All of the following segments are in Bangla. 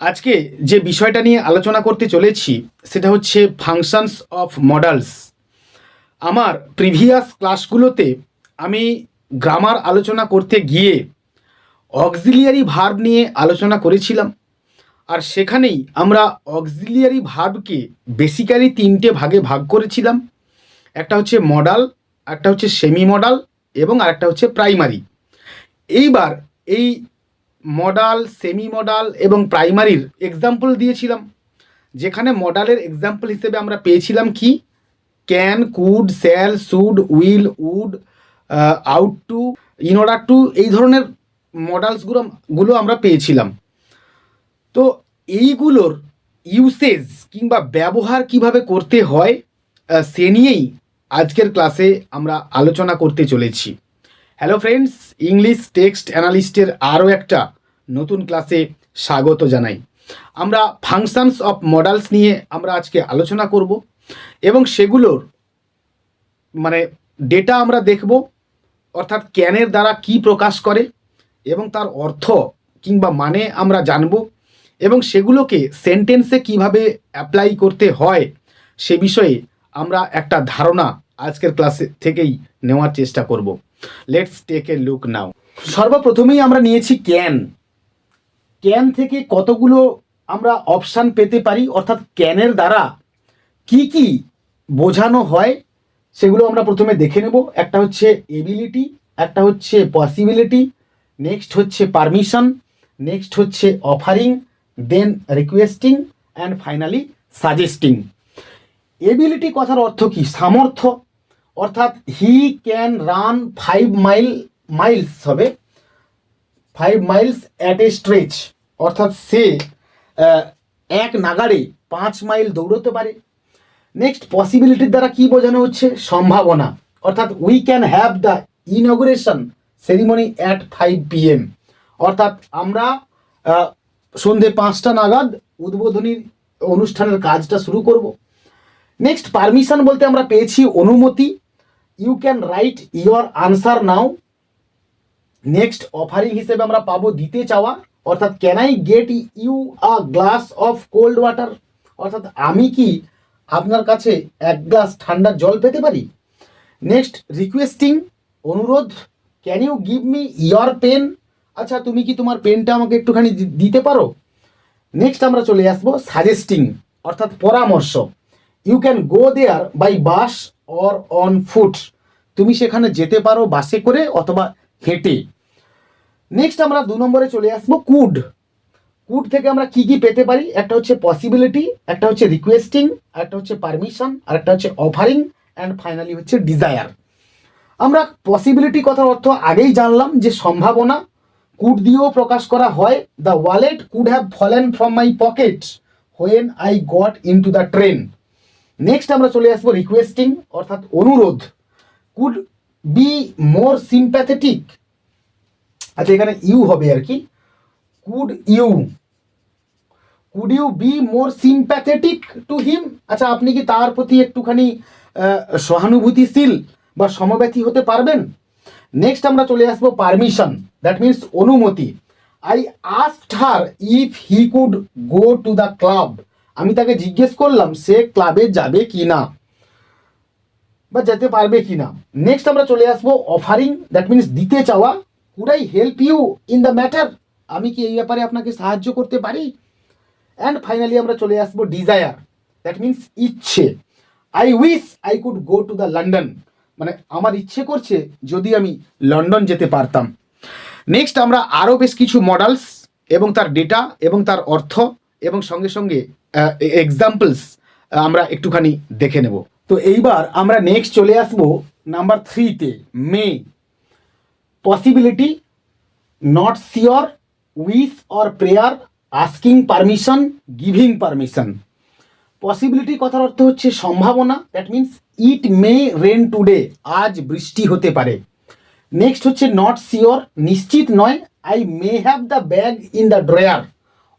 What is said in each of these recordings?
আজকে যে বিষয়টা নিয়ে আলোচনা করতে চলেছি সেটা হচ্ছে ফাংশনস অফ মডালস। আমার প্রিভিয়াস ক্লাসগুলোতে আমি গ্রামার আলোচনা করতে গিয়ে অক্সিলিয়ারি ভার্ব নিয়ে আলোচনা করেছিলাম, আর সেখানেই আমরা অক্সিলিয়ারি ভার্বকে বেসিক্যালি তিনটে ভাগে ভাগ করেছিলাম। একটা হচ্ছে মডাল, একটা হচ্ছে সেমি মডাল এবং আরেকটা হচ্ছে প্রাইমারি। এইবার এই মডাল, সেমি মডাল এবং প্রাইমারির এক্সাম্পল দিয়েছিলাম, যেখানে মডালের এক্সাম্পল হিসেবে আমরা পেয়েছিলাম কি can, could, shall, should, will, would, out to, in order to, এই ধরনের মডালসগুলো আমরা পেয়েছিলাম। তো এইগুলোর ইউসেজ কিংবা ব্যবহার কিভাবে করতে হয় সে নিয়েই আজকের ক্লাসে আমরা আলোচনা করতে চলেছি। হ্যালো ফ্রেন্ডস, ইংলিশ টেক্সট অ্যানালিস্টের আরও একটা নতুন ক্লাসে স্বাগত জানাই। আমরা ফাংশনস অফ মডালস নিয়ে আমরা আজকে আলোচনা করব এবং সেগুলোর ডেটা আমরা দেখব, অর্থাৎ ক্যানের দ্বারা কি প্রকাশ করে এবং তার অর্থ কিংবা মানে আমরা জানব এবং সেগুলোকে সেন্টেন্সে কিভাবে অ্যাপ্লাই করতে হয় সে বিষয়ে আমরা একটা ধারণা আজকের ক্লাসে থেকেই নেওয়ার চেষ্টা করব। লেটস টেক এ লুক নাও। সর্বপ্রথমেই আমরা নিয়েছি ক্যান। ক্যান থেকে কতগুলো আমরা অপশান পেতে পারি, অর্থাৎ ক্যানের দ্বারা কি কি বোঝানো হয় সেগুলো আমরা প্রথমে দেখে নেব। একটা হচ্ছে এবিলিটি, একটা হচ্ছে পসিবিলিটি, নেক্সট হচ্ছে পারমিশন, নেক্সট হচ্ছে offering, then requesting and finally suggesting. Ability কথার অর্থ কি? সামর্থ্য, অর্থাৎ হি ক্যান রান 5 মাইলস হবে 5 মাইলস অ্যাট এ স্ট্রেচ, অর্থাৎ সে এক নাগাড়ে 5 মাইল দৌড়তে পারে। নেক্সট পসিবিলিটির দ্বারা কি বোঝানো হচ্ছে? সম্ভাবনা, অর্থাৎ we can have the inauguration ceremony at 5 PM, অর্থাৎ আমরা সন্ধে 5টা নাগাদ উদ্বোধনী অনুষ্ঠানের কাজটা শুরু করব। নেক্সট পারমিশন বলতে আমরা পেয়েছি অনুমতি, you can write your answer now. Next offering হিসেবে আমরা পাবো দিতে চাওয়া, অর্থাৎ can I get you a glass of cold water, অর্থাৎ আমি কি আপনার কাছে এক গ্লাস ঠান্ডা জল পেতে পারি। নেক্সট রিকোয়েস্টিং, অনুরোধ, can you give me your pen, আচ্ছা তুমি কি তোমার পেনটা আমাকে একটুখানি দিতে পারো। নেক্সট আমরা চলে আসবো সাজেস্টিং, অর্থাৎ পরামর্শ, you can go there by bus or on foot, তুমি সেখানে যেতে পারো বাসে করে অথবা হেঁটে। নেক্সট আমরা 2 নম্বরে চলে আসবো কুড। কুড থেকে আমরা কি কি পেতে পারি? একটা হচ্ছে পসিবিলিটি, একটা হচ্ছে রিকোয়েস্টিং, একটা হচ্ছে পারমিশন, আর একটা হচ্ছে অফারিং অ্যান্ড ফাইনালি হচ্ছে ডিজায়ার। আমরা পসিবিলিটি কথার অর্থ আগেই জানলাম যে সম্ভাবনা, কুড দিয়েও প্রকাশ করা হয়। The wallet could have fallen from my pocket when I got into the train. Next আমরা চলে আসবো রিকোয়েস্টিং, অর্থাৎ অনুরোধ, কুড বি মোর সিম্প্যাথেটিক, আচ্ছা এখানে ইউ হবে আর কি, could you be more sympathetic to him, আচ্ছা আপনি কি তার প্রতি একটুখানি সহানুভূতিশীল বা সমব্যথী হতে পারবেন। নেক্সট আমরা চলে আসবো পারমিশন, দ্যাট মিনস অনুমতি, I asked her if he could go to the club, আমি তাকে জিজ্ঞেস করলাম সে ক্লাবে যাবে কি না বা যেতে পারবে কি না। নেক্সট আমরা চলে আসবো অফারিং, দ্যাট মিনস দিতে চাওয়া, could I help you in the matter, আমি কি এই ব্যাপারে আপনাকে সাহায্য করতে পারি। অ্যান্ড ফাইনালি আমরা চলে আসবো ডিজায়ার, দ্যাট মিনস ইচ্ছে, I wish I could go to the London, মানে আমার ইচ্ছে করছে যদি আমি লন্ডন যেতে পারতাম। নেক্সট আমরা আরও বেশ কিছু মডালস এবং তার ডেটা এবং তার অর্থ এবং সঙ্গে সঙ্গে এক্সাম্পলস আমরা একটুখানি দেখে নেব। তো এইবার আমরা নেক্সট চলে আসবো নাম্বার 3-তে, may. Possibility, not sure, wish or prayer, asking permission, giving permission. Possibility কথার অর্থ হচ্ছে সম্ভাবনা, that means it may rain today, আজ বৃষ্টি হতে পারে। নেক্সট হচ্ছে নট শিওর, নিশ্চিত নয়, I may have the bag in the drawer,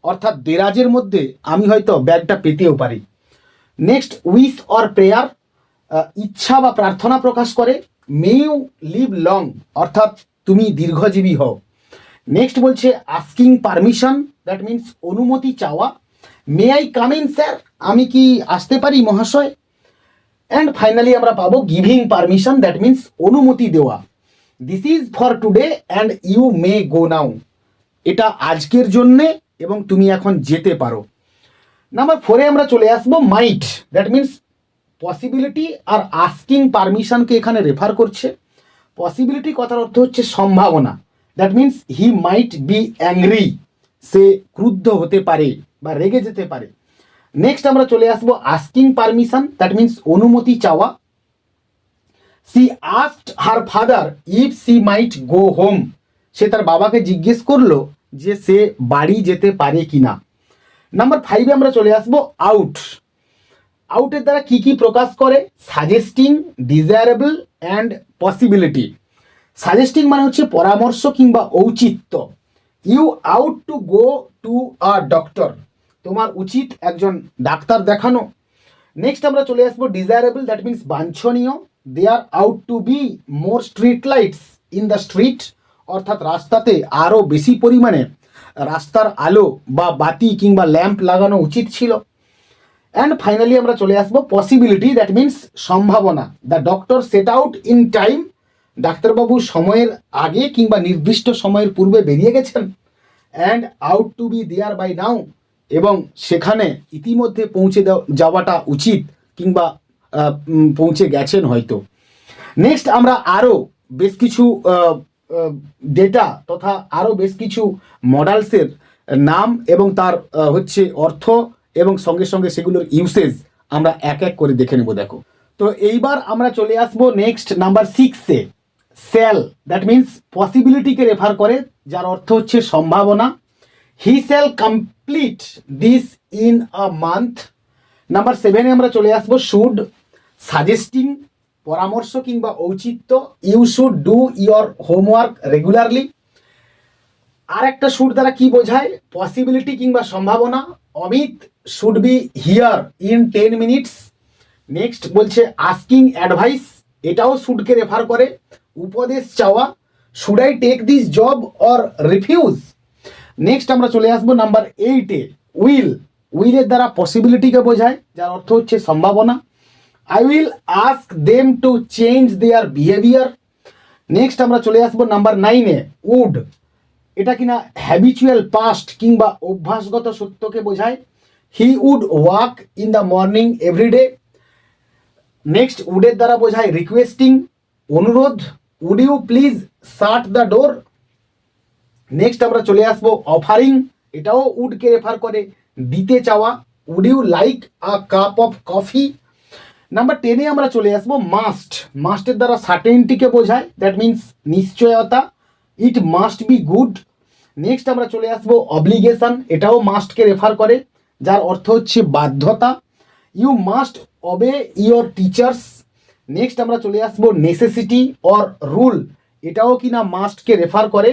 অর্থাৎ দেরাজের মধ্যে আমি হয়তো ব্যাগটা পেতেও পারি। নেক্সট উইশ অর প্রেয়ার, ইচ্ছা বা প্রার্থনা প্রকাশ করে। মে ইউ লিভ লং, অর্থাৎ তুমি দীর্ঘজীবী হও। নেক্সট বলছে আস্কিং পারমিশন, দ্যাট মিন্স অনুমতি চাওয়া। May I come in sir, আমি কি আসতে পারি মহাশয়। অ্যান্ড ফাইনালি আমরা পাবো গিভিং পারমিশন, দ্যাট মিন্স অনুমতি দেওয়া। This is for today and you may go now, এটা আজকের জন্যে এবং তুমি এখন যেতে পারো। নাম্বার 4-এ আমরা চলে আসবো মাইট, দ্যাট মিন্স পসিবিলিটি আর আস্কিং পারমিশনকে এখানে রেফার করছে। পসিবিলিটি কথার অর্থ হচ্ছে সম্ভাবনা, that means he might be angry, সে ক্রুদ্ধ হতে পারে বা রেগে যেতে পারে। নেক্সট আমরা চলে আসবো আস্কিং পারমিশন, দ্যাট মিন্স অনুমতি চাওয়া। She asked her father if she might go home, সে তার বাবাকে জিজ্ঞেস করলো যে সে বাড়ি যেতে পারে কিনা। নাম্বার 5-এ আমরা চলে আসবো আউট। আউটের দ্বারা কি কি প্রকাশ করে? Suggesting, desirable and possibility. Suggesting মানে হচ্ছে পরামর্শ কিংবা ঔচিত্য। You ought to go to a doctor, তোমার উচিত একজন ডাক্তার দেখানো। নেক্সট আমরা চলে আসবো ডিজায়ারেবল, দ্যাট মিন্স বাঞ্ছনীয়। There ought to be more street lights in the street, অর্থাৎ রাস্তাতে আরও বেশি পরিমাণে রাস্তার আলো বা বাতি কিংবা ল্যাম্প লাগানো উচিত ছিল। অ্যান্ড ফাইনালি আমরা চলে আসবো পসিবিলিটি, দ্যাট মিন্স সম্ভাবনা। The doctor set out in time, ডাক্তারবাবু সময়ের আগে কিংবা নির্দিষ্ট সময়ের পূর্বে বেরিয়ে গেছেন। And ought to be there by now, এবং সেখানে ইতিমধ্যে পৌঁছে যাওয়াটা উচিত কিংবা পৌঁছে গেছেন হয়তো। নেক্সট আমরা আরও বেশ কিছু ডেটা তথা আরও বেশ কিছু মডেলসের নাম এবং তার হচ্ছে অর্থ এবং সঙ্গে সঙ্গে সেগুলোর ইউসেজ আমরা এক এক করে দেখে নেব। দেখো, তো এইবার আমরা চলে আসবো নেক্সট নাম্বার 6-এ। স্যাল, দ্যাট মিন্স পসিবিলিটিকে রেফার করে, যার অর্থ হচ্ছে সম্ভাবনা। He shall complete this in a month. Number 7-এ আমরা চলে আসবো শুড, সাজেস্টিং, পরামর্শ কিংবা ঔচিত্য। You should do your homework regularly. আর একটা শুড দ্বারা কি বোঝায়? পসিবিলিটি কিংবা সম্ভাবনা। Amit should be here in 10 minutes. Next বলছে আস্কিং অ্যাডভাইস, এটাও শুডকে রেফার করে, উপদেশ চাওয়া। Should I take this job or refuse. Next আমরা চলে আসবো নাম্বার 8-এ। উইল, উইলের দ্বারা পসিবিলিটিকে বোঝায়, যার অর্থ হচ্ছে সম্ভাবনা। I will ask them to change there behaviour. Next আমরা চলে আসবো নাম্বার 9-এ। উড, এটা কিনা হ্যাবিচুয়াল পাস্ট কিংবা অভ্যাসগত সত্যকে বোঝায়। He would walk in the morning every day. Next উডের দ্বারা বোঝায় রিকোয়েস্টিং, অনুরোধ। Would you please shut the door. Next আমরা চলে আসবো অফারিং, এটাও উডকে রেফার করে, দিতে চাওয়া। Would you like a cup of coffee. Number 10-এ আমরা চলে আসবো মাস্ট। মাস্টের দ্বারা সার্টেনিটিকে বোঝায়, দ্যাট মিন্স নিশ্চয়তা। It must be good. Next আমরা চলে আসবো অব্লিগেশন, এটাও মাস্টকে রেফার করে, যার অর্থ হচ্ছে বাধ্যতা। You must obey your teachers. Next আমরা চলে আসবো নেসেসিটি অর রুল, এটাও কিনা মাস্টকে রেফার করে,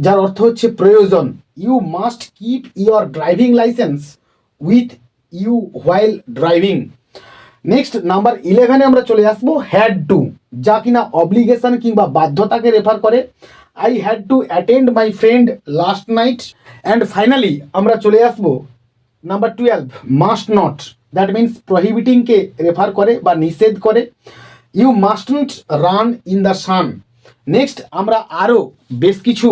যার অর্থ হচ্ছে প্রয়োজন। You must keep your driving licence with you while driving. Next number 11-এ আমরা চলে আসবো হ্যাড টু, যা কিনা অব্লিগেশন কিংবা বাধ্যতাকে রেফার করে। I had to attend my friend last night. And finally আমরা চলে আসবো number 12, must not, that means প্রহিবিটিংকে রেফার করে বা নিষেধ করে। You mustn't run in the sun. Next আমরা আরও বেশ কিছু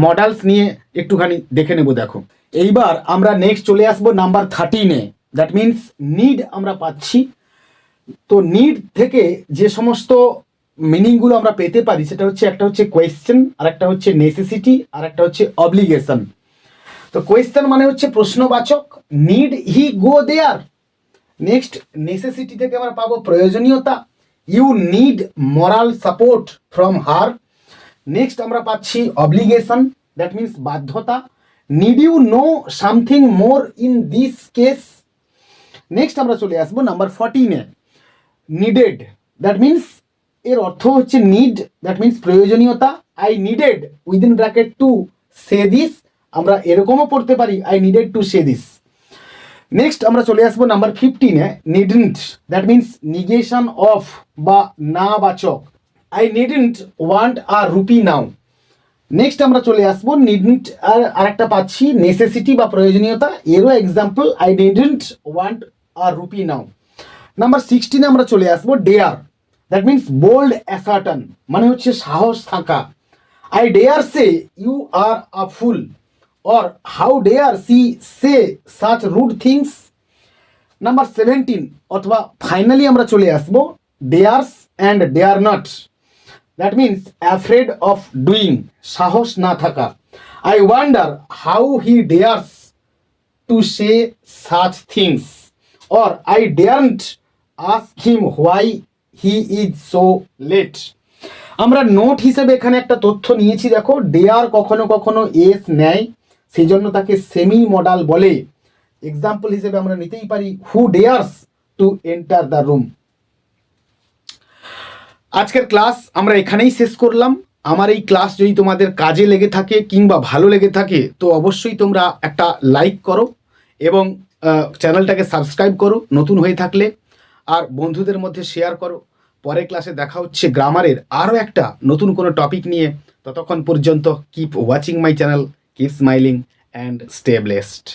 মডেলস নিয়ে একটুখানি দেখে নেব। দেখো, এইবার আমরা নেক্সট চলে আসবো নাম্বার 13-এ, দ্যাট মিন্স নিড আমরা পাচ্ছি। তো নিড থেকে যে সমস্ত মিনিংগুলো আমরা পেতে পারি সেটা হচ্ছে, একটা হচ্ছে কোয়েশ্চেন, আর একটা হচ্ছে নেসেসিটি, আর একটা হচ্ছে অব্লিগেশন। তো কোয়েশ্চেন মানে হচ্ছে প্রশ্নবাচক, need he go there. Next necessity থেকে আমরা পাবো প্রয়োজনীয়তা, you need moral support from her. Next আমরা পাচ্ছি অব্লিগেশন, দ্যাট মিন্স বাধ্যতা, need you know something more in this case. Next আমরা চলে আসবো নাম্বার 14-এ, নিডেড, দ্যাট মিন্স এর অর্থ হচ্ছে নিড, দ্যাট মিন্স প্রয়োজনীয়তা। I needed within bracket to say this, আমরা এরকমও পড়তে পারি, I needed to say this. Next আমরা চলে আসবো নাম্বার 15-এ, needn't, that means negation of বা না বাচক। I needn't want a rupee now. Next আমরা চলে আসবো নিডন্ট, আর একটা পাচ্ছি নেসেসিটি বা প্রয়োজনীয়তা, এরও example I didn't want a rupee now. Number 16 আমরা চলে আসবো dare, that means bold assertion, মানে হচ্ছে সাহস থাকা। I dare say you are a fool, or how dare she say such rude things. Number 17 অথবা ফাইনালি আমরা চলে আসবো dares and dare not, that means afraid of doing, সাহস না থাকা। I wonder how he dares to say such things, or I ডেয়ারন্ট ask him why he is so late. আমরা নোট হিসেবে এখানে একটা তথ্য নিয়েছি, দেখো ডেয়ার কখনো কখনো এস নেয়, সেই জন্য তাকে সেমি মডাল বলে। এক্সাম্পল হিসেবে আমরা নিতেই পারি who dares to enter the room. আজকের ক্লাস আমরা এখানেই শেষ করলাম। আমার এই ক্লাস যদি তোমাদের কাজে লেগে থাকে কিংবা ভালো লেগে থাকে তো অবশ্যই তোমরা একটা লাইক করো এবং চ্যানেলটাকে সাবস্ক্রাইব করো নতুন হয়ে থাকলে, আর বন্ধুদের মধ্যে শেয়ার করো। পরের ক্লাসে দেখা হচ্ছে গ্রামারের আরও একটা নতুন কোনো টপিক নিয়ে। ততক্ষণ পর্যন্ত keep watching my channel, keep smiling and stay blessed.